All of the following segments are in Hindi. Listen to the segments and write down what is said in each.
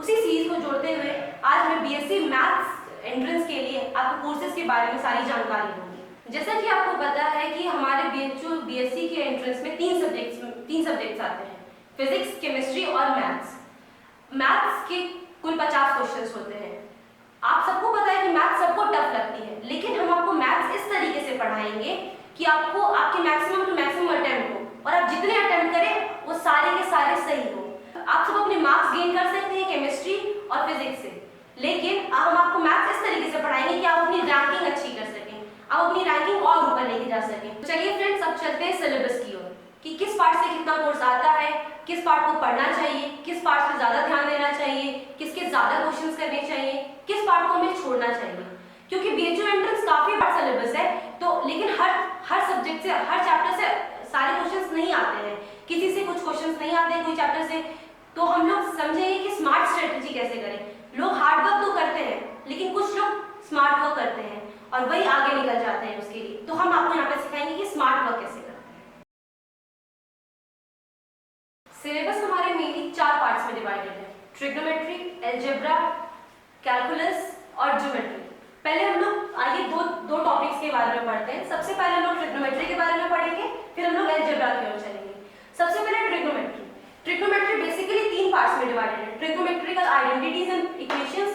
उसी सीरीज को जोड़ते हुए आज मैं बीएससी मैथ्स एंट्रेंस के लिए आपको कोर्सेज के बारे में सारी जानकारी दूंगी। जैसा कि आपको पता है कि हमारे बीएससी के एंट्रेंस में तीन सब्जेक्ट्स आते हैं, फिजिक्स, केमिस्ट्री और मैथ्स। मैथ्स के कुल 50 क्वेश्चंस होते हैं। आप सबको पता है कि मैथ्स सबको टफ लगती है, लेकिन हम आपको मैथ्स इस तरीके से पढ़ाएंगे कि आपको आपके मैक्सिमम टू मैक्सिमम अटेम्प्ट हो और आप जितने अटेम्प्ट करें वो सारे के सारे सही हो। आप सब अपने मार्क्स गेन कर सकते हैं केमिस्ट्री और फिजिक्स से, लेकिन हम आपको मैथ्स इस तरीके से पढ़ाएंगे कि आप अपनी रैंकिंग अच्छी कर सकें, आप अपनी रैंकिंग और ऊपर लेके जा सकें। तो चलिए फ्रेंड्स, अब चलते हैं सिलेबस की ओर कि किस पार्ट से कितना कोर्स आता है, किस पार्ट को पढ़ना चाहिए, किस पार्ट पे ज्यादा ध्यान देना चाहिए, किसके ज्यादा क्वेश्चंस करने चाहिए, किस पार्ट को हमें छोड़ना चाहिए। क्योंकि बीएचयू एंट्रेंस काफी बड़ा सिलेबस है, तो लेकिन हर सब्जेक्ट से, हर चैप्टर से सारे क्वेश्चंस नहीं आते हैं, किसी से कुछ क्वेश्चंस नहीं आते कोई चैप्टर से। तो हम लोग समझेंगे कि स्मार्ट स्ट्रेटजी कैसे करें। लोग हार्ड वर्क तो करते हैं, लेकिन कुछ लोग स्मार्ट वर्क करते हैं और वही आगे निकल जाते हैं उसके लिए। तो हम आपको यहाँ पे सिखाएंगे कि स्मार्ट वर्क कैसे करते हैं। सिलेबस हमारे मेनली 4 पार्ट्स में डिवाइडेड है, ट्रिग्नोमेट्री, अलजेब्रा, कैलकुलस और ज्योमेट्री। पहले हम लोग आइए दो टॉपिक्स के बारे में पढ़ते हैं। सबसे पहले हम लोग ट्रिग्नोमेट्री के बारे में पढ़ेंगे, फिर हम लोग अलजेब्रा की ओर चलेंगे। सबसे पहले ट्रिग्नोमेट्री। ट्रिग्नोमेट्री बेसिकली 3 पार्ट्स में डिवाइडेड है, trigonometrical identities and equations,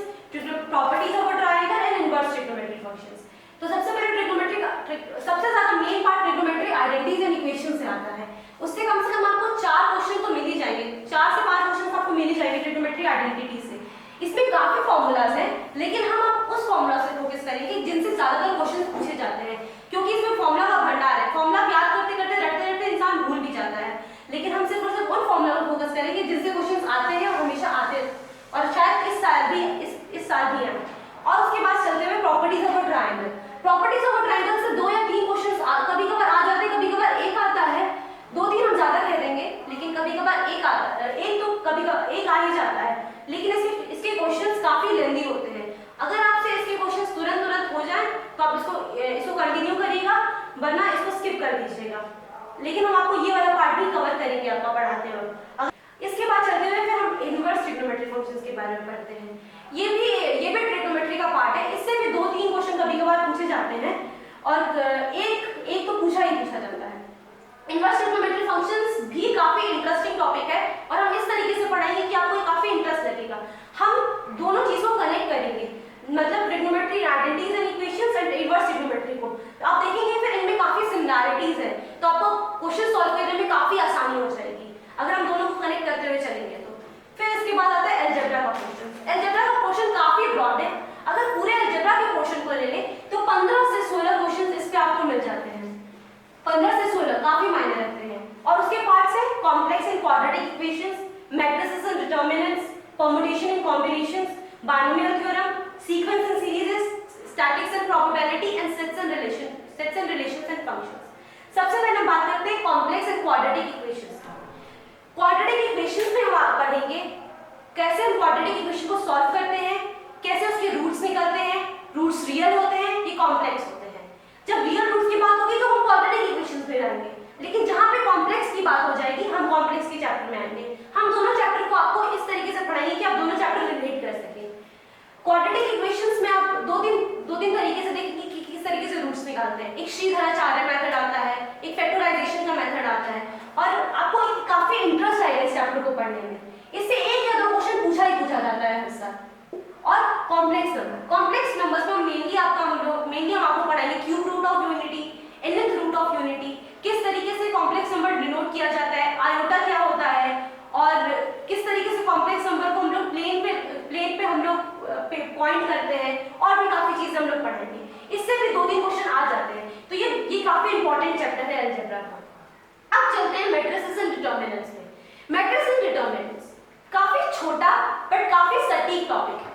properties of a triangle and inverse trigonometric functions. तो सबसे पहले ट्रिग्नोमेट्री का सबसे ज्यादा main part trigonometry identities and equations से आता है। उससे कम आपको 4 क्वेश्चन तो मिल ही जाएंगे, 4 से 5 क्वेश्चन आपको मिल ही जाएंगे ट्रिग्नोमेट्री आइडेंटिटीज से। इसमें काफी फॉर्मूलाज हैं, लेकिन हम अब उस फॉर्मूला से फोकस करेंगे जिनसे ज्यादातर क्वेश्चन पूछे जाते हैं, क्योंकि इसमें फॉर्मूला का भंडार है। फॉर्मूला याद करते करते रटते रटते इंसान भूल भी जाता है, लेकिन हम सिर्फ और सिर्फ उन फॉर्मूला पर फोकस करेंगे जिनसे क्वेश्चंस आते हैं और हमेशा आते हैं, और शायद इस साल भी है। और उसके बाद चलते हुए properties of a triangle. Properties of a triangle से 2 या 3 क्वेश्चंस कभी-कभार आ जाते हैं, कभी-कभार एक आता है, 2-3 हम ज्यादा कह देंगे, लेकिन कभी-कभार एक आता है, एक तो कभी-कभार एक आ ही जाता है, लेकिन इसके क्वेश्चंस काफी लेंथी होते हैं। अगर आपसे इसके क्वेश्चंस तुरंत हो जाए तो आप इसको कंटिन्यू करिएगा, वरना इसको स्किप कर दीजिएगा। लेकिन हम आपको ये वाला पार्ट भी कवर करेंगे आपका पढ़ाते वक्त। इसके बाद चलते हुए फिर हम इनवर्स ट्रिग्नोमेट्रिक फंक्शंस के बारे में पढ़ते हैं। ये भी ट्रिग्नोमेट्री का पार्ट है। इससे भी 2-3 क्वेश्चन कभी-कभार पूछे जाते हैं और एक तो पूछा जाता है। इनवर्स ट्रिग्नोमेट्रिक फंक्शंस भी काफी इंटरेस्टिंग टॉपिक है और हम इस तरीके से पढ़ाएंगे कि आपको काफी इंटरेस्ट लगेगा। हम दोनों चीजों को कनेक्ट करेंगे, मतलब trigonometry identities and equations and inverse trigonometry को। तो आप देखेंगे फिर इनमें काफी सिमिलैरिटीज है, तो आपको क्वेश्चन सॉल्व करने में काफी आसानी हो जाएगी अगर हम दोनों को कनेक्ट करते हुए चलेंगे तो। फिर इसके बाद आता है अलजेब्रा का क्वेश्चन। अलजेब्रा का क्वेश्चन काफी ब्रॉड है। अगर पूरे अलजेब्रा के क्वेश्चन को ले लें तो 15 से 16 क्वेश्चन इस पे आपको मिल जाते हैं। 15 से 16 काफी मायने रखते हैं। और उसके पार्ट्स है complex and quadratic equations, matrices and determinants, permutation and combinations, binomial theorem, sequence and series, statics and probability and sets and relations and functions. सबसे पहले बात करते हैं complex and quadratic equations. Quadratic equations में हम पढ़ेंगे कैसे हम क्वाड्रेटिक इक्वेशन को सॉल्व करते हैं, कैसे उसके रूट्स निकलते हैं, रूट्स रियल होते हैं कि कॉम्प्लेक्स होते हैं। जब रियल रूट्स की बात होगी तो हम क्वाड्रेटिक इक्वेशंस में रहेंगे, लेकिन जहां पे कॉम्प्लेक्स की बात हो जाएगी हम कॉम्प्लेक्स के चैप्टर में आएंगे। हम दोनों चैप्टर को आपको इस तरीके से पढ़ाएंगे कि आप दोनों चैप्टर रिलेट कर सकें। क्वाड्रेटिक इक्वेशंस में आप दो तीन तरीके से देखेंगे कि किस तरीके से रूट्स निकालते हैं। एक श्रीधराचार्य मेथड आता है, एक फैक्टराइजेशन का मेथड आता है, और आपको काफी इंटरेस्ट आएगा इस चैप्टर को पढ़ने में। इससे 1 या 2 क्वेश्चन पूछा जाता है हमेशा। और कॉम्प्लेक्स नंबर्स में मेनली हम आपको पढ़ाएंगे cube root of unity, nth root of unity, किस तरीके से कॉम्प्लेक्स नंबर डिनोट किया जाता है, आयोटा क्या होता है, और किस तरीके से कॉम्प्लेक्स नंबर को हम लोग प्लेन पे हम लोग पॉइंट करते हैं, और भी काफी चीजें हम लोग पढ़ेंगे। इससे भी 2-3 क्वेश्चन आ जाते हैं, तो ये काफी इंपॉर्टेंट चैप्टर है अलजेब्रा का। अब चलते हैं मैट्रिसेस एंड डिटरमिनेंट्स में। मैट्रिसेस एंड डिटरमिनेंट्स काफी छोटा बट काफी सटीक टॉपिक है,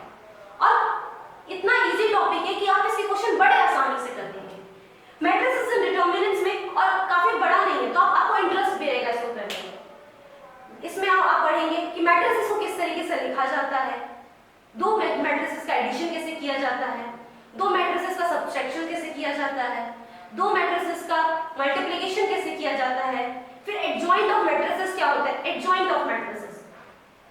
और इतना इजी टॉपिक है कि आप इसके क्वेश्चन बड़े आसानी से कर देंगे। मैट्रिसेस एंड डिटरमिनेंट्स में, और काफी बड़ा नहीं है, तो आपको इंटरेस्ट भी रहेगा इसको करने में। इसमें आप पढ़ेंगे कि मैट्रिसेस को किस तरीके से लिखा जाता है, 2 मैट्रिसेस का एडिशन कैसे किया जाता है, 2 मैट्रिसेस का सब्ट्रैक्शन कैसे किया जाता है, 2 मैट्रिसेस का मल्टीप्लिकेशन कैसे किया जाता है, फिर एडजॉइंट ऑफ मैट्रिसेस क्या होता है, एडजॉइंट ऑफ मैट्रिसेस।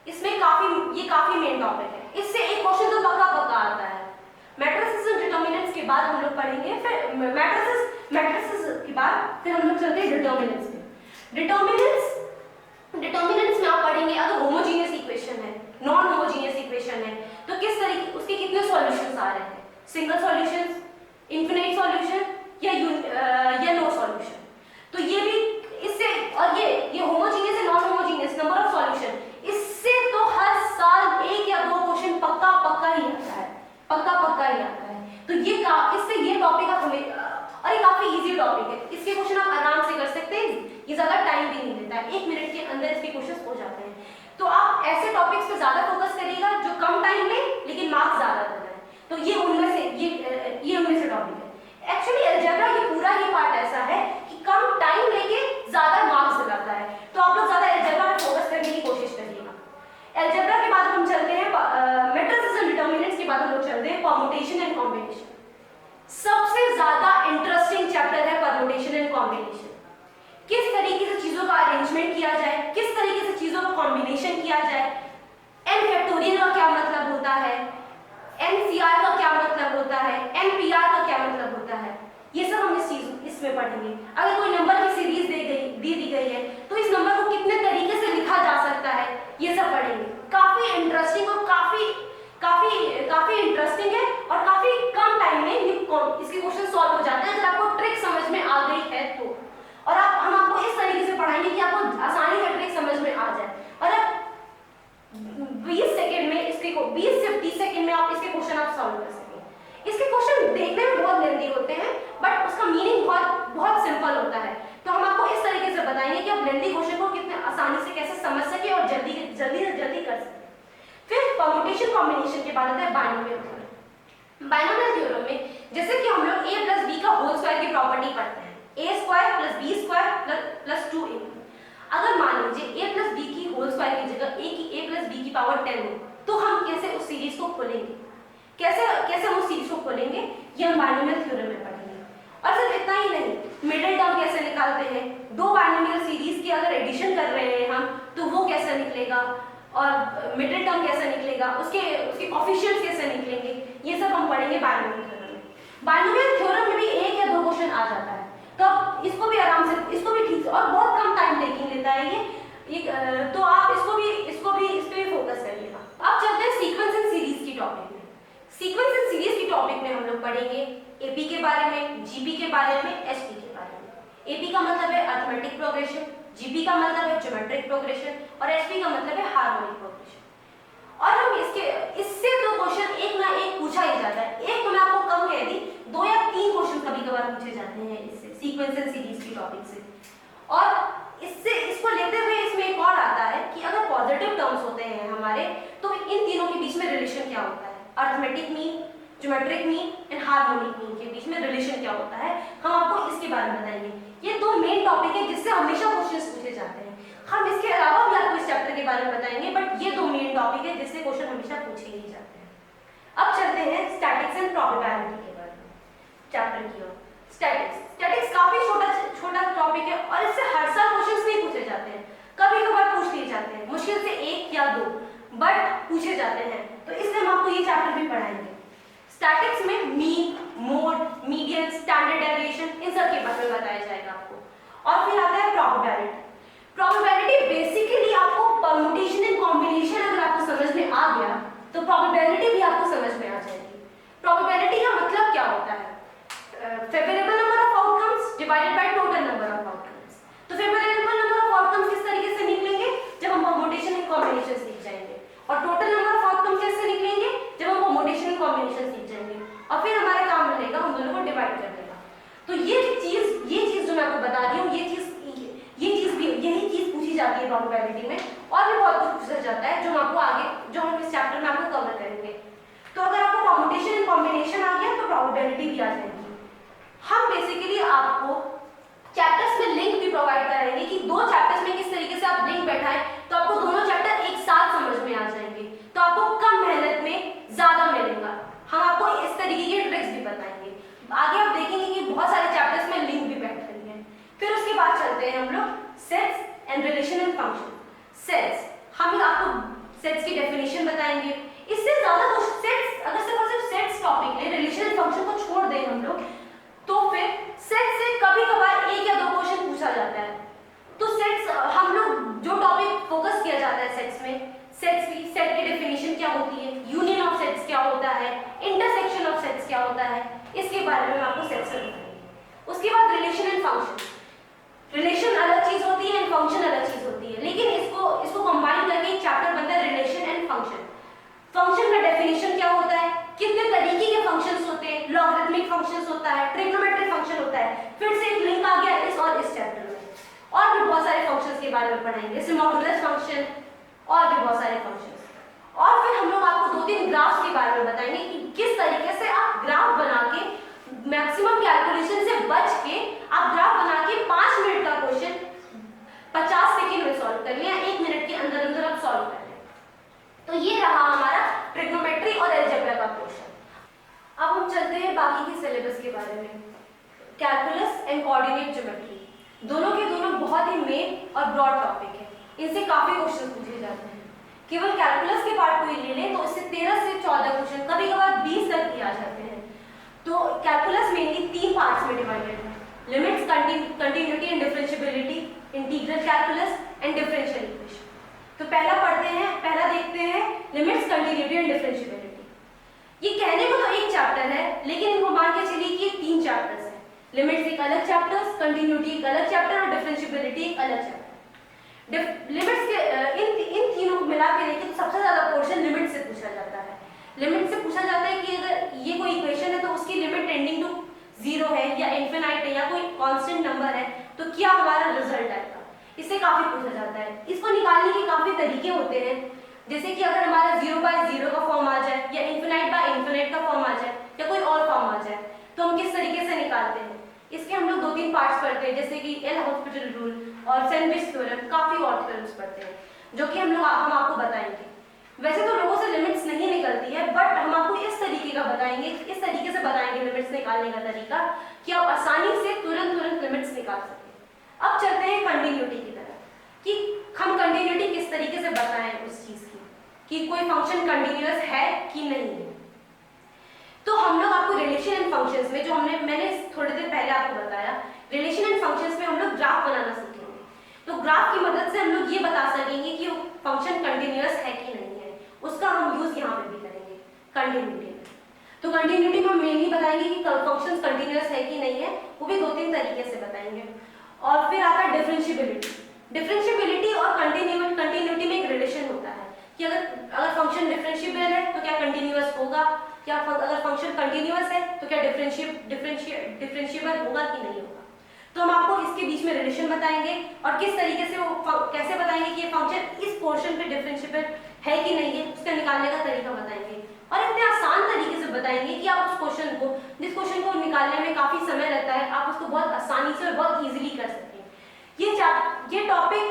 इसमें काफी ये काफी मेन टॉपिक है, इससे एक क्वेश्चन तो पक्का पक्का आता है। मैट्रिसेस एंड डिटर्मिनेंट्स के बाद हम लोग पढ़ेंगे, फिर मैट्रिसेस के बाद फिर हम लोग चलते हैं डिटर्मिनेंट्स पे। डिटर्मिनेंट्स में आप पढ़ेंगे अगर होमोजीनियस इक्वेशन है, नॉन होमोजीनियस इक्वेशन है, तो किस तरीके उसके कितने सॉल्यूशंस आ रहे हैं, सिंगल सॉल्यूशंस, इनफिनिट सॉल्यूशन या नो सॉल्यूशन। तो ये भी इससे, और ये होमोजीनियस है non homogeneous, number of solution, इससे तो हर साल एक या दो क्वेश्चन पक्का पक्का ही आता है, पक्का पक्का ही आता है। तो ये इससे ये टॉपिक आप हमें, और ये काफी इजी टॉपिक है, इसके क्वेश्चन आप आराम से कर सकते हैं, ये ज्यादा टाइम भी नहीं लेता है, 1 मिनट के अंदर इसके क्वेश्चन हो जाते हैं। तो आप ऐसे टॉपिक्स पे ज्यादा फोकस करिएगा जो कम टाइम में लेकिन मार्क्स ज्यादा देना है। तो ये उनमें से टॉपिक है। एक्चुअली अलजेब्रा ये पूरा ही पार्ट ऐसा है कि कम टाइम लेके ज्यादा मार्क्स दिलाता है, तो आप लोग ज्यादा अलजेब्रा पे फोकस करने की कोशिश करिएगा। अलजेब्रा के बाद हम चलते हैं मैट्रिसेस एंड डिटर्मिनेंट्स के बाद हम लोग चलते हैं परम्यूटेशन एंड कॉम्बिनेशन। सबसे ज्यादा इंटरेस्टिंग चैप्टर है परम्यूटेशन एंड कॉम्बिनेशन। किस तरीके से चीजों का अरेंजमेंट किया जाए, किस तरीके से चीजों का कॉम्बिनेशन किया जाए, n फैक्टोरियल का क्या मतलब होता है, NCR का क्या मतलब होता है, NPR का क्या मतलब होता है, ये सब हम इसमें पढ़ेंगे। अगर कोई नंबर की सीरीज दी गई है तो इस नंबर को कितने तरीके से लिखा जा सकता है, ये सब पढ़ेंगे। काफी इंटरेस्टिंग और काफी इंटरेस्टिंग है, और काफी कम टाइम में इसके क्वेश्चन सॉल्व हो जाते हैं अगर आपको ट्रिक समझ में आ गई है तो। और हम आपको इस तरीके से पढ़ाएंगे कि आपको आसानी से ट्रिक समझ में आ जाए, और अब 20 सेकंड में इसके 20 से 30 सेकंड में आप इसके क्वेश्चन आप सॉल्व कर सकेंगे। इसके क्वेश्चन देखने में बहुत लेंथी होते हैं बट उसका मीनिंग बहुत सिंपल होता है। तो हम आपको इस तरीके से बताएंगे कि आप लेंथी क्वेश्चन को कितने आसानी से कैसे समझ सके और जल्दी कर सके। फिर परम्यूटेशन कॉम्बिनेशन के बाद आता है बाइनोमियल थ्योरम। बाइनोमियल थ्योरम में जैसे कि हम लोग a + b का होल स्क्वायर की प्रॉपर्टी पढ़ते हैं, a² + b² + 2a। अगर मान लीजिए a + b की होल स्क्वायर की जगह a + b की पावर 10 हो, तो हम कैसे उस सीरीज को खोलेंगे, कैसे हम उस सीरीज को खोलेंगे, ये हम बाइनोमियल थ्योरम में पढ़ेंगे। और सिर्फ इतना ही नहीं, मिडिल टर्म कैसे निकालते हैं, दो बाइनोमियल सीरीज की अगर एडिशन कर रहे हैं हम तो वो कैसे निकलेगा, और मिडिल टर्म कैसे निकलेगा, उसके कोएफिशिएंट्स कैसे निकलेंगे, ये सब हम पढ़ेंगे बाइनोमियल थ्योरम में। बाइनोमियल थ्योरम में भी 1 या 2 क्वेश्चन आ जाता है, तो आप इसको भी आराम से, इसको भी ठीक से, और बहुत कम टाइम टेकिंग लेता है ये, तो आप इस पे भी फोकस करिएगा। अब चलते हैं सीक्वेंस एंड सीरीज की टॉपिक में। सीक्वेंस एंड सीरीज की टॉपिक में हम लोग पढ़ेंगे एपी के बारे में, जीपी के बारे में, एचपी के बारे में। एपी का मतलब है अरिथमेटिक प्रोग्रेशन, जीपी का मतलब है ज्योमेट्रिक प्रोग्रेशन, और एचपी का मतलब है हार्मोनिक प्रोग्रेशन। और हम इससे तो क्वेश्चन एक ना एक पूछा ही जाता है। एक तो मैं आपको कम कह दी, 2 या 3 क्वेश्चन कभी-कभार पूछे जाते हैं इससे, सीक्वेंस एंड सीरीज की टॉपिक से। और इसको लेते हुए इसमें एक और आता है कि अगर पॉजिटिव टर्म्स होते हैं हमारे, तो इन तीनों के बीच में रिलेशन क्या होता है, arithmetic mean, geometric mean and harmonic mean के बीच में रिलेशन क्या होता है, हम आपको इसके बारे में बताएंगे। ये 2 मेन टॉपिक है जिससे हमेशा क्वेश्चंस पूछे जाते हैं। हम इसके अलावा भी आपको इस चैप्टर के बारे में बताएंगे, बट ये 2 मेन टॉपिक है जिससे क्वेश्चन हमेशा पूछे ही जाते हैं। अब चलते हैं स्टैटिक्स एंड प्रोबेबिलिटी के बारे में, चैप्टर की ओर। स्टैटिक्स काफी छोटा टॉपिक है और इससे हर साल क्वेश्चंस नहीं पूछे जाते हैं, कभी-कभार पूछ लिए जाते हैं, मुश्किल से 1 या 2 बट पूछे जाते हैं, तो इसलिए हम आपको ये चैप्टर भी पढ़ाएंगे। स्टैटिक्स में mean, mode, median, standard deviation, इन सब के बारे में बताया जाएगा आपको। और फिर आता है प्रोबेबिलिटी। प्रोबेबिलिटी बेसिकली आपको परम्यूटेशन एंड कॉम्बिनेशन अगर आपको समझ में आ गया तो प्रोबेबिलिटी भी आपको समझ में आ जाएगी। प्रोबेबिलिटी का मतलब क्या होता है, favourable number of outcomes divided by total number of outcomes. तो फेवरेबल नंबर ऑफ आउटकम्स किस तरीके से निकलेंगे, जब हम परम्यूटेशन एंड कॉम्बिनेशन सीख जाएंगे, और टोटल नंबर ऑफ आउटकम्स कैसे निकलेंगे, जब हम परम्यूटेशन एंड कॉम्बिनेशन सीख जाएंगे, और फिर हमारा काम रहेगा उन दोनों को डिवाइड करने का। तो ये चीज जो मैं आपको बता रही हूँ, यही चीज पूछी जाती है प्रोबेबिलिटी में, और भी बहुत कुछ पूछा जाता है जो हम इस चैप्टर में आपको कवर करेंगे। तो अगर आपको परम्यूटेशन एंड कॉम्बिनेशन आ गया तो प्रोबेबिलिटी भी आ जाएगी। हम बेसिकली आपको चैप्टर्स में लिंक भी प्रोवाइड करेंगे कि 2 चैप्टर्स में किस तरीके से आप लिंक बैठाएं तो आपको दोनों चैप्टर एक साथ समझ में आ जाएंगे, तो आपको कम मेहनत में ज्यादा मिलेगा। हम आपको इस तरीके की ट्रिक्स भी बताएंगे। आगे आप देखेंगे कि बहुत सारे चैप्टर्स में लिंक भी बैठ रही है। फिर उसके बाद चलते हैं हम लोग sets and relation and function. Sets, हम आपको सेट्स की डेफिनेशन होती है, यूनियन ऑफ सेट्स क्या होता है, इंटरसेक्शन ऑफ सेट्स क्या होता है, इसके बारे में हम आपको सेट्स में बताएंगे। उसके बाद रिलेशन एंड फंक्शन। रिलेशन अलग चीज होती है एंड फंक्शन अलग चीज होती है, लेकिन इसको कंबाइन करके एक चैप्टर बनता है रिलेशन एंड फंक्शन। फंक्शन का डेफिनेशन क्या होता है, कितने तरीके के फंक्शंस होते हैं, लॉगरिथमिक फंक्शंस होता है, ट्रिग्नोमेट्रिक फंक्शन होता है, फिर से एक लिंक आ गया इस चैप्टर में। और भी बहुत सारे फंक्शंस के बारे में पढ़ाएंगे, जैसे मॉडुलस फंक्शन और भी बहुत सारे फंक्शंस। और फिर हम लोग आपको 2-3 ग्राफ्स के बारे में बताएंगे कि किस तरीके से आप ग्राफ बना के मैक्सिमम कैलकुलेशन से बच के आप ग्राफ बना के 5 मिनट का क्वेश्चन 50 सेकंड में सॉल्व कर लिया, 1 मिनट के अंदर अंदर आप सॉल्व कर लें। तो ये रहा हमारा ट्रिग्नोमेट्री और अलजेब्रा का पोर्शन। अब हम चलते हैं बाकी के सिलेबस के बारे में। कैलकुलस एंड कोऑर्डिनेट ज्योमेट्री दोनों के दोनों बहुत ही मेन और ब्रॉड टॉपिक है, इनसे काफी क्वेश्चन पूछे जाते हैं। केवल कैलकुलस के पार्ट को ही ले लें तो इससे 13 से 14 क्वेश्चन, कभी कभार 20 तक भी आ जाते हैं। तो कैलकुलस मेनली 3 पार्ट्स में डिवाइडेड है, limits, continuity and differentiability, integral calculus and differential equation. तो पहला देखते हैं लिमिट्स, कंटिन्यूटी एंड डिफरेंशिएबिलिटी। ये कहने को तो एक चैप्टर है, लेकिन इनको मान के चलिए कि 3 चैप्टर्स हैं। लिमिट्स एक अलग चैप्टर, कंटिन्यूटी एक अलग चैप्टर और डिफरेंशिएबिलिटी एक अलग चैप्टर। लिमिट्स के इन तीनों को मिला के देखें तो सबसे ज्यादा पोर्शन लिमिट से पूछा जाता है। लिमिट से पूछा जाता है कि अगर ये कोई इक्वेशन है तो उसकी लिमिट टेंडिंग टू 0 है या इनफिनाइट है या कोई कांस्टेंट नंबर है तो क्या हमारा रिजल्ट आएगा, इससे काफी पूछा जाता है। इसको निकालने के काफी तरीके होते हैं, जैसे कि अगर हमारा 0/0 का फॉर्म आ जाए या इनफिनाइट का फॉर्म आ जाए या कोई और फॉर्म आ जाए तो हम किस तरीके से निकालते हैं। इसके हम लोग 2-3 पार्ट्स पढ़ते हैं, जैसे कि एल हॉस्पिटल रूल और सैंडविच थ्योरम, काफी और थ्योरम्स पढ़ते हैं जो कि हम आपको बताएंगे। वैसे तो लोगों से लिमिट्स नहीं निकलती है, बट हम आपको इस तरीके से बताएंगे लिमिट्स निकालने का तरीका कि आप आसानी से तुरंत लिमिट्स निकाल सकें। अब चलते हैं कंटिन्यूटी की तरफ कि हम कंटिन्यूटी किस तरीके से बताएं उस चीज की कि कोई फंक्शन कंटिन्यूअस है कि नहीं है। तो हम लोग आपको रिलेशन एंड फंक्शंस में जो मैंने थोड़ी देर पहले आपको बताया, रिलेशन एंड फंक्शंस में हम लोग ग्राफ बनाना सीखेंगे। तो ग्राफ की मदद से हम लोग ये बता सकेंगे कि फंक्शन कंटिन्यूअस है कि नहीं है, उसका हम यूज यहाँ पे भी करेंगे कंटिन्यूटी में। तो कंटिन्यूटी में हम मेनली बताएंगे कि फंक्शंस कंटिन्यूअस है कि नहीं है, वो भी 2-3 तरीके से बताएंगे। और फिर आता है डिफरेंशिएबिलिटी और कंटिन्यूटी में एक रिलेशन होता है कि अगर फंक्शन डिफरेंशिएबल है तो क्या कंटिन्यूअस होगा, क्या अगर फंक्शन कंटिन्यूअस है तो क्या डिफरेंशिएबल होगा कि नहीं होगा। तो हम आपको इसके बीच में रिलेशन बताएंगे और किस तरीके से कैसे बताएंगे कि ये फंक्शन इस पोर्शन पे डिफरेंशिएबल है कि नहीं है, उसका निकालने का तरीका बताएंगे। और इतने आसान तरीके से बताएंगे कि आप जिस क्वेश्चन को निकालने में काफी समय लगता है, आप उसको बहुत आसानी से और बहुत इजीली कर सकें। ये टॉपिक,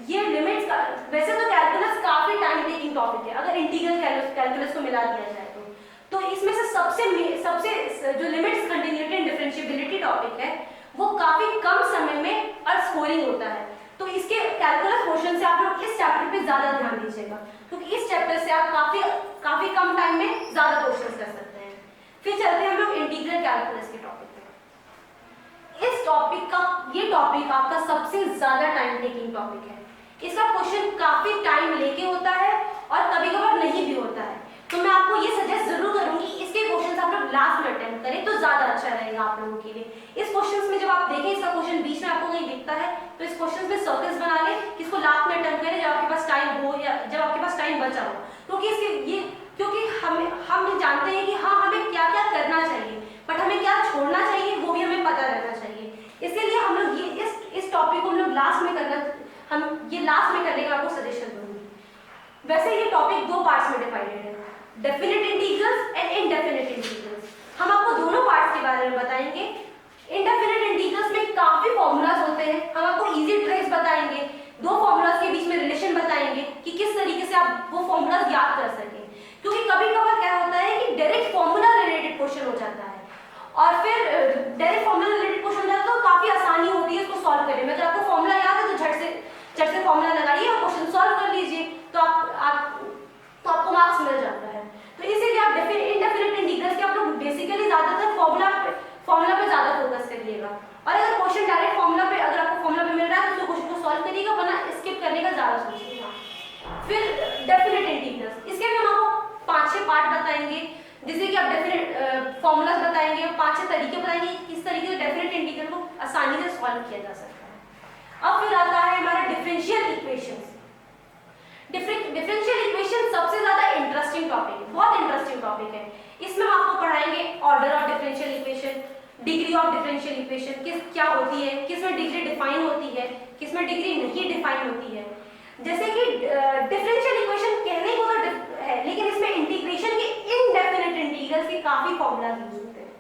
ये लिमिट्स का, वैसे तो कैलकुलस काफी टाइम टेकिंग टॉपिक है अगर इंटीग्रल कैलकुलस को मिला दिया जाए तो इसमें से सबसे जो limits, continuity and differentiability topic है वो काफी कम समय में और स्कोरिंग होता है। तो इसके कैलकुलस पोर्शन से आप लोग इस चैप्टर पे ज्यादा ध्यान दीजिएगा, क्योंकि इस चैप्टर से आप काफी कम टाइम में ज्यादा क्वेश्चंस कर सकते हैं। फिर चलते हैं हम लोग इंटीग्रल कैलकुलस के टॉपिक पे। ये टॉपिक आपका सबसे ज्यादा टाइम टेकिंग टॉपिक है। इसका क्वेश्चन काफी टाइम लेके होता है और कभी कभार नहीं भी होता है। तो मैं आपको ये सजेस्ट जरूर करूंगी इसके क्वेश्चंस आप लोग लास्ट में अटेम्प्ट करें तो ज्यादा अच्छा रहेगा आप लोगों के लिए। इस क्वेश्चंस में जब आप देखें इसका क्वेश्चन बीच में आपको कहीं दिखता है तो इस क्वेश्चंस में सर्कल्स बना ले, इसको लास्ट में अटेम्प्ट करें जब आपके पास टाइम हो या जब आपके पास टाइम बचा हो, क्योंकि हम जानते हैं कि हाँ हमें क्या क्या करना चाहिए, बट हमें क्या छोड़ना चाहिए वो भी हमें पता रहना चाहिए। इसीलिए हम लोग ये इस टॉपिक को हम लोग लास्ट में करने का आपको सजेशन दूंगी। वैसे ये टॉपिक 2 पार्ट्स में डिवाइडेड है, definite integrals and indefinite integrals. हम आपको दोनों पार्ट्स के बारे में बताएंगे। इनडेफिनेट इंटीग्रल्स में काफी फॉर्मूलाज होते हैं, हम आपको इजी ट्रिक्स बताएंगे, 2 फॉर्मूलाज के बीच में रिलेशन बताएंगे कि किस तरीके से आप वो फॉर्मूलाज याद कर सकें। क्योंकि कभी कभार क्या होता है कि डायरेक्ट फॉर्मूला रिलेटेड क्वेश्चन हो जाता है और फिर डायरेक्ट फॉर्मूला रिलेटेड क्वेश्चन हो जाता है तो काफी आसानी होती है इसको सॉल्व करने में। अगर आपको फॉर्मूला याद है तो झट से फॉर्मूला लगाइए और क्वेश्चन सॉल्व कर लीजिए तो आपको मार्क्स मिल जाता है। तो इसीलिए आप इनडेफिनेट इंटीग्रल्स के आप लोग बेसिकली ज्यादातर फॉर्मूला पे ज्यादा फोकस करिएगा। और अगर क्वेश्चन डायरेक्ट अगर आपको फॉर्मूला पे मिल रहा है तो क्वेश्चन को सॉल्व करिएगा, वरना स्किप करने का ज्यादा सोचिएगा। फिर डेफिनेट इंटीग्रल्स, इसके भी हम तरीके बताएंगे किस तरीके से डेफिनेट इंटीग्रल को आसानी से सॉल्व किया जा सकता है। अब फिर आता है हमारा डिफरेंशियल इक्वेशंस। डिफरेंशियल इक्वेशन सबसे ज्यादा इंटरेस्टिंग टॉपिक है, बहुत इंटरेस्टिंग टॉपिक है। इसमें हम आपको पढ़ाएंगे order of differential equation, degree of differential equation किस क्या होती है, किसमें डिग्री डिफाइन होती है, किसमें डिग्री नहीं डिफाइन होती है। जैसे कि डिफरेंशियल इक्वेशन कहने को तो है, लेकिन इसमें इंटीग्रेशन के इनडेफिनेट इंटीग्रल्स के काफी फॉर्मूला यूज होते हैं,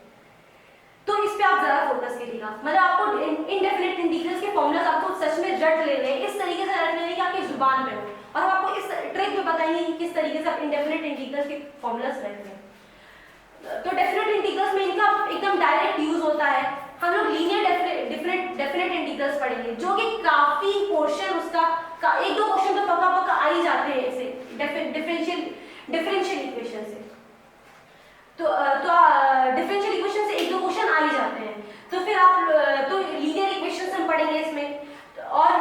तो इस पे आप जरा फोकस करिएगा। मतलब आपको इनडेफिनेट इंटीग्रल्स के फॉर्मूलाज आपको सच में रट लेने हैं, इस तरीके से रट लेने कि आपकी जुबान पे हो, और हम आपको इस ट्रिक में बताएंगे कि किस तरीके से आप इनडेफिनेट इंटीग्रल्स के फॉर्मूलाज रट लें। तो डेफिनेट इंटीग्रल्स में इनका एकदम डायरेक्ट यूज होता है। हम लोग लीनियर डेफिनेट इंटीग्रल्स पढ़ेंगे, जो कि काफी पोर्शन उसका एक दो क्वेश्चन तो पक्का पक्का आ ही जाते हैं ऐसे डिफरेंशियल इक्वेशन से। तो डिफरेंशियल इक्वेशन से एक दो क्वेश्चन आ ही जाते हैं। तो फिर आप तो लीनियर इक्वेशंस हम पढ़ेंगे इसमें, और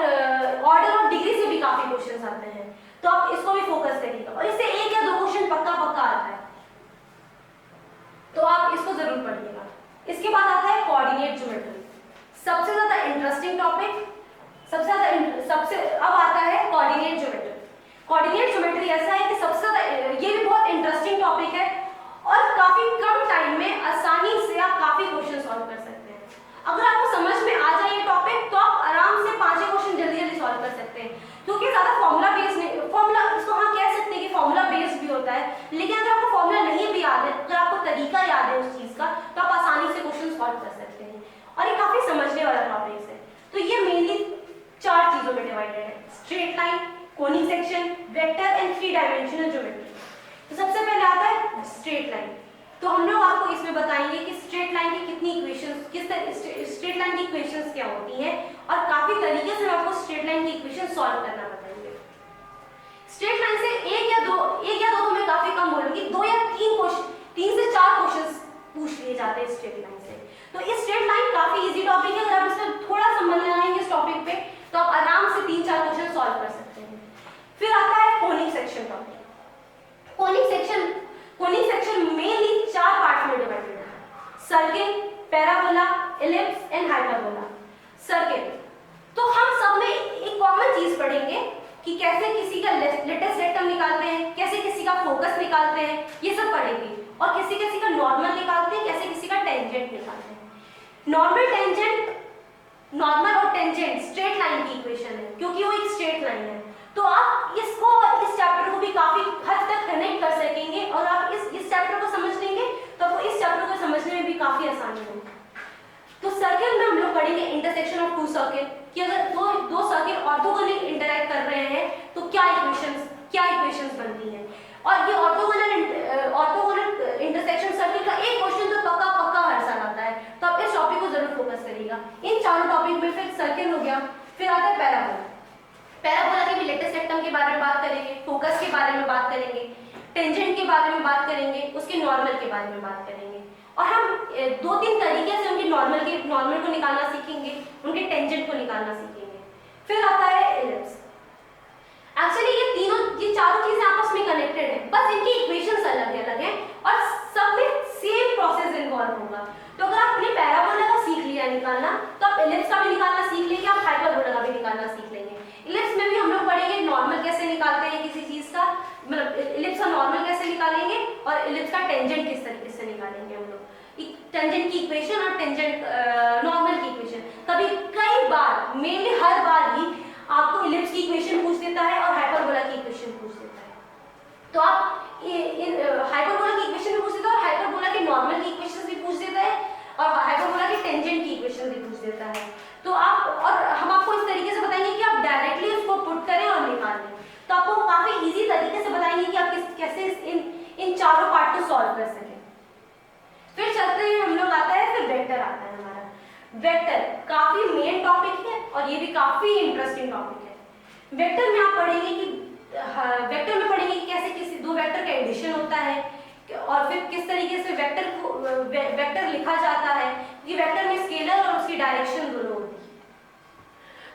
ऑर्डर और डिग्री से भी काफी क्वेश्चंस आते हैं, तो आप इसको भी फोकस करिएगा, और इससे एक या दो क्वेश्चन पक्का पक्का आता है, तो आप इसको जरूर पढ़िएगा। इसके बाद आता है कोऑर्डिनेट ज्योमेट्री, सबसे ज्यादा इंटरेस्टिंग टॉपिक, सबसे अब आता है कोऑर्डिनेट ज्योमेट्री। कोऑर्डिनेट ज्योमेट्री ऐसा है कि सबसे ज्यादा ये भी बहुत इंटरेस्टिंग टॉपिक है, और काफी कम टाइम में आसानी से आप काफी क्वेश्चन सॉल्व कर सकते हैं। अगर आपको समझ में आ जाए ये टॉपिक, तो आप आराम से 5 क्वेश्चन जल्दी जल्दी सॉल्व कर सकते हैं, क्योंकि ज्यादा फॉर्मूला बेस्ड नहीं, फॉर्मूला इसको हाँ कह सकते हैं कि फॉर्मूला बेस्ड भी होता है, लेकिन अगर आपको फॉर्मूला नहीं भी याद है, अगर आपको तरीका याद है उस चीज का, तो आप आसानी से क्वेश्चन सॉल्व कर सकते हैं, और ये काफी समझने वाला टॉपिक है। तो ये मेनली 4 चीजों में डिवाइडेड है: straight line, conic section, vector and 3 dimensional geometry. तो सबसे पहले आता है स्ट्रेट लाइन। तो हम लोग आपको इसमें बताएंगे कि स्ट्रेट लाइन की कितनी इक्वेशंस, स्ट्रेट लाइन की इक्वेशंस क्या होती हैं, और काफी तरीके से आपको स्ट्रेट लाइन की इक्वेशन सॉल्व करना बताएंगे। स्ट्रेट लाइन से एक या दो तो मैं काफी कम बोलूंगी, 2 या 3 से 4 क्वेश्चंस पूछ लिए जाते हैं स्ट्रेट लाइन से। तो इस स्ट्रेट लाइन काफी इजी टॉपिक है, अगर आप इसमें थोड़ा सा मन लगाएंगे इस टॉपिक पे, तो आप आराम से 3-4 क्वेश्चन सॉल्व कर सकते हैं। फिर आता है conic section topic. Conic section mainly 4 parts में डिवाइडेड है: circle, parabola, ellipse and hyperbola. Circle, तो हम सब में एक कॉमन चीज पढ़ेंगे कि कैसे किसी का लेटेस्ट रेक्टम निकालते हैं, कैसे किसी का फोकस निकालते हैं, ये सब पढ़ेंगे, और किसी का नॉर्मल निकालते हैं, कैसे किसी का टेंजेंट निकालते हैं। नॉर्मल और टेंजेंट स्ट्रेट लाइन की इक्वेशन है, क्योंकि वो एक स्ट्रेट लाइन है, तो आप इसको इस चैप्टर को भी काफी हद तक कनेक्ट कर सकेंगे, और आप इस चैप्टर को समझ लेंगे तो आपको इस चैप्टर को समझने में भी काफी आसानी होगी। तो सर्किल में हम लोग पढ़ेंगे इंटरसेक्शन ऑफ 2 सर्किल, कि अगर दो सर्किल ऑर्थोगोनल इंटरैक्ट कर रहे हैं तो क्या इक्वेशंस बनती हैं, और ये ऑर्थोगोनल इंटरसेक्शन सर्किल का एक क्वेश्चन तो पक्का हर साल आता है, तो आप इस टॉपिक को जरूर फोकस करिएगा। इन चारों टॉपिक में फिर सर्किल हो गया, फिर आता है पैराबोला। पैराबोला के भी लेटेस्ट रेक्टम के बारे में बात करेंगे, फोकस के बारे में बात करेंगे, टेंजेंट के बारे में बात करेंगे, उसके नॉर्मल के बारे में बात करेंगे, और हम 2-3 तरीके से उनके नॉर्मल को निकालना सीखेंगे, उनके टेंजेंट को निकालना सीखेंगे। फिर आता है इलिप्स। एक्चुअली ये चारों चीजें आपस में कनेक्टेड है, बस इनकी इक्वेशंस अलग हैं, और सब में सेम प्रोसेस इन्वॉल्व होगा। तो अगर आपने पैराबोला का सीख लिया निकालना, तो आप इलिप्स का भी निकालना सीख लेंगे, आप हाइपरबोला का भी निकालना सीख लेंगे। इलिप्स में भी हम लोग पढ़ेंगे नॉर्मल कैसे निकालते हैं किसी चीज का, मतलब इलिप्स का नॉर्मल कैसे निकालेंगे, और इलिप्स का टेंजेंट किस तरीके से निकालेंगे हम लोग, टेंजेंट की इक्वेशन और टेंजेंट नॉर्मल की इक्वेशन। कई बार, मेनली हर बार ही आपको इलिप्स की इक्वेशन पूछ देता है और हाइपरबोला की इक्वेशन पूछ देता है, तो आप हाइपरबोला की इक्वेशन भी पूछ देता है, और हाइपरबोला के नॉर्मल की इक्वेशन भी पूछ देता है, और हाइपरबोला के टेंजेंट की इक्वेशन भी पूछ देता है। तो हम आपको इस तरीके से बताएंगे कि आप डायरेक्टली उसको पुट करें और निकाल लें, तो आपको काफी इजी तरीके से बताएंगे कि आप कैसे इन चारों पार्ट को सॉल्व कर सकें। फिर चलते हैं, हम लोग आता है, फिर वेक्टर आता है हमारा। वेक्टर काफी मेन टॉपिक है, और ये भी काफी इंटरेस्टिंग टॉपिक है। वेक्टर में आप पढ़ेंगे कि कैसे किसी 2 वेक्टर का एडिशन होता है, और फिर किस तरीके से वेक्टर लिखा जाता है, कि वेक्टर में स्केलर और उसकी डायरेक्शन दोनों होती है।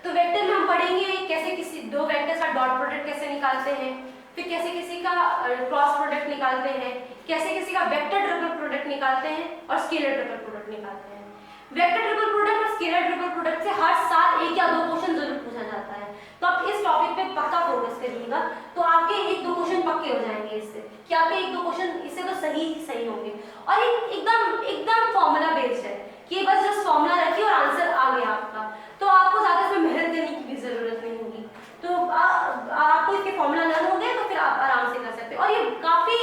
तो वेक्टर में हम पढ़ेंगे कैसे किसी 2 वेक्टर्स का डॉट प्रोडक्ट कैसे निकालते हैं, फिर कैसे किसी का क्रॉस प्रोडक्ट निकालते हैं, कैसे किसी का वेक्टर ट्रिपल प्रोडक्ट निकालते हैं और स्केलर ट्रिपल प्रोडक्ट निकालते हैं। वेक्टर ट्रिपल प्रोडक्ट और स्केलर ट्रिपल प्रोडक्ट से हर साल 1 या 2 क्वेश्चन जरूर पूछा जाता है, तो आप इस टॉपिक पे पक्का फोकस करिएगा, तो आपके 1-2 क्वेश्चन पक्के हो जाएंगे इससे, कि आपके 1-2 क्वेश्चन इससे तो सही होंगे। और एकदम फॉर्मूला बेस्ड है कि बस जस्ट फॉर्मूला रखिए और आंसर आ गया आपका, तो आपको ज्यादा इसमें मेहनत करने की भी जरूरत नहीं होगी। तो आपको इसके फॉर्मूला लर्न हो गए तो फिर आप आराम से कर सकते हैं, और ये काफी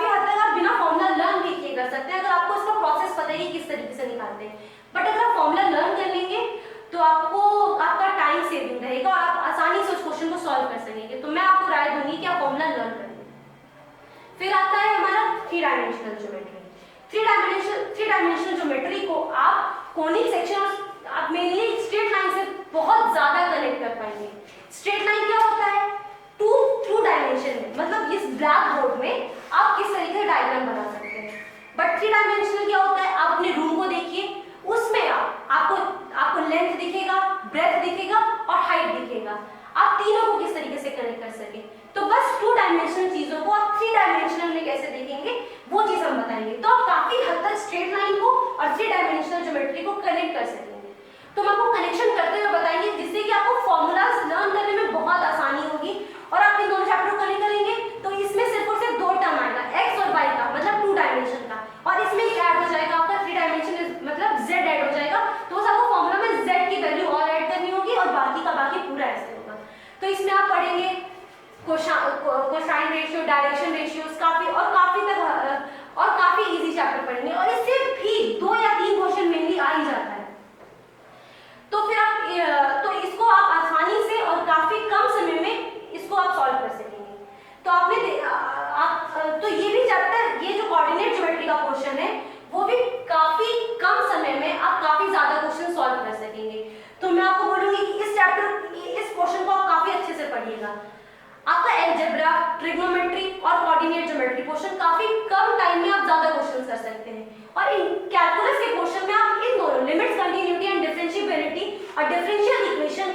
हद तक आप बिना फॉर्मूला लर्न भी किए कर सकते हैं, अगर आपको इसका प्रोसेस पता है कि किस तरीके से निकालते हैं। बट अगर आप फॉर्मूला लर्न कर लेंगे तो आपका टाइम सेविंग रहेगा और आप आसानी से उस क्वेश्चन को सॉल्व कर सकेंगे। तो मैं आपको राय दूंगी कि आप फॉर्मूला लर्न करें। फिर आता है हमारा 3 डायमेंशनल ज्योमेट्री। 3 डायमेंशनल ज्योमेट्री को आप कोनिक सेक्शन, आप मेनली स्ट्रेट लाइन से बहुत ज्यादा कनेक्ट कर पाएंगे। स्ट्रेट लाइन क्या होता है? 2 डायमेंशन में, मतलब इस ब्लैक बोर्ड में आप किस तरीके से डायग्राम बना सकते हैं। बट 3 डायमेंशनल क्या होता है? आप अपने रूम को देखिए, उसमें आपको लेंथ दिखेगा, ब्रेथ दिखेगा और हाइट दिखेगा। आप तीनों को किस तरीके से कनेक्ट कर सके, तो बस 2 डायमेंशनल चीजों को आप 3 डायमेंशनल में कैसे देखेंगे वो चीज हम बताएंगे। तो आप काफी हद तक स्ट्रेट लाइन को और 3 डायमेंशनल ज्योमेट्री को कनेक्ट कर सकेंगे। तो हम आपको कनेक्शन करते हुए बताएंगे, जिससे कि आपको फॉर्मूलाज लर्न करने में बहुत आसानी होगी, और आप इन दोनों चैप्टर को कनेक्ट करेंगे तो इसमें सिर्फ और सिर्फ 2 टर्म आएगा, x और y का, मतलब 2 डायमेंशन का, और इसमें ऐड हो जाएगा आपका 3 डायमेंशन, मतलब z ऐड हो जाएगा। तो बस आपको फॉर्मूला में z की वैल्यू और ऐड करनी होगी और बाकी का बाकी पूरा ऐसे होगा। तो इसमें आप पढ़ेंगे कोसाइन रेशियो, डायरेक्शन रेशियोज, काफी इजी चैप्टर पढ़ेंगे, और इससे भी 2 या 3 क्वेश्चन मेनली आ ही जाता है। तो फिर तो इसको आप आसानी से और काफी कम समय में इसको आप सॉल्व कर सकेंगे। तो तो ये भी चैप्टर, ये जो कोऑर्डिनेट ज्योमेट्री का क्वेश्चन है, वो भी काफी कम समय में आप काफी ज्यादा क्वेश्चन सॉल्व कर सकेंगे। तो मैं आपको बोलूंगी कि इस क्वेश्चन को आप काफी अच्छे से पढ़िएगा। आपका अलजेब्रा, ट्रिग्नोमेट्री और कोऑर्डिनेट ज्योमेट्री क्वेश्चन काफी कम टाइम में आप ज्यादा क्वेश्चन कर सकते हैं, और इन कैलकुलस के क्वेश्चन में आप इन दोनों लिमिट्स, कंटिन्यूटी एंड डिफरेंशिएबिलिटी और डिफरेंशियल इक्वेशन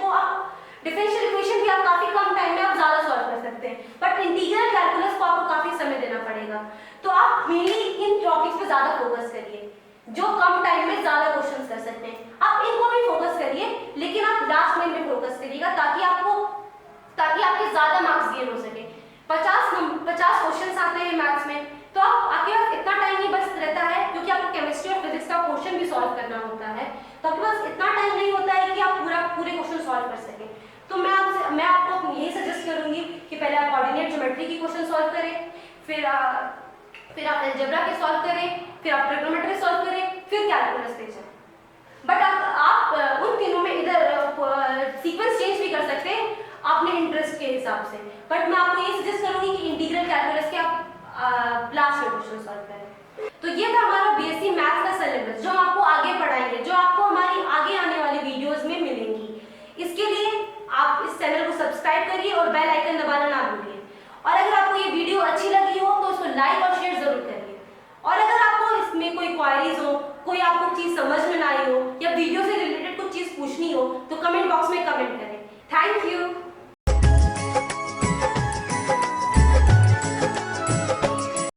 भी आप काफी कम टाइम में आप ज्यादा सॉल्व कर सकते हैं। बट इंटीग्रल कैलकुलस को आपको काफी समय देना पड़ेगा। तो आप मेनली इन टॉपिक्स पे ज्यादा फोकस करिए, जो कम टाइम में ज्यादा क्वेश्चंस कर सकते हैं। आप इनको भी फोकस करिए, लेकिन आप लास्ट में भी फोकस करिएगा, ताकि आपके ज्यादा मार्क्स गेन हो सके। 50 क्वेश्चंस आते हैं मैथ्स में, तो आपके पास इतना टाइम नहीं बस रहता है, क्योंकि आपको केमिस्ट्री और फिजिक्स का क्वेश्चन भी सॉल्व करना होता है, तो आपके पास इतना टाइम नहीं होता है कि आप पूरे क्वेश्चन सॉल्व कर सकें। तो मैं आपको यही सजेस्ट करूंगी कि पहले आप कोऑर्डिनेट ज्योमेट्री की क्वेश्चन सॉल्व करें, फिर आप अलजेब्रा के सॉल्व करें, फिर आप ट्रिग्नोमेट्री सॉल्व करें, फिर कैलकुलस पे जाएं। बट आप उन तीनों में इधर सीक्वेंस चेंज भी कर सकते हैं अपने इंटरेस्ट के हिसाब से। बट मैं आपको ये सजेस्ट करूंगी कि इंटीग्रल कैलकुलस के आप लास्ट में क्वेश्चन सॉल्व करें। तो ये था हमारा बीएससी मैथ्स का सिलेबस, जो हम आपको आगे पढ़ाएंगे, जो आपको हमारी आगे आने वाली वीडियोस में मिलेंगी। इसके लिए आप इस चैनल को सब्सक्राइब करिए और बेल आइकन दबाना ना भूलिए। और अगर आपको ये वीडियो अच्छी लगी हो तो उसको लाइक और शेयर जरूर करिए। और अगर आपको इसमें कोई क्वारीज हो, कोई आपको चीज समझ में ना आई हो, या वीडियो से रिलेटेड कुछ चीज पूछनी हो, तो कमेंट बॉक्स में कमेंट करें। Thank you.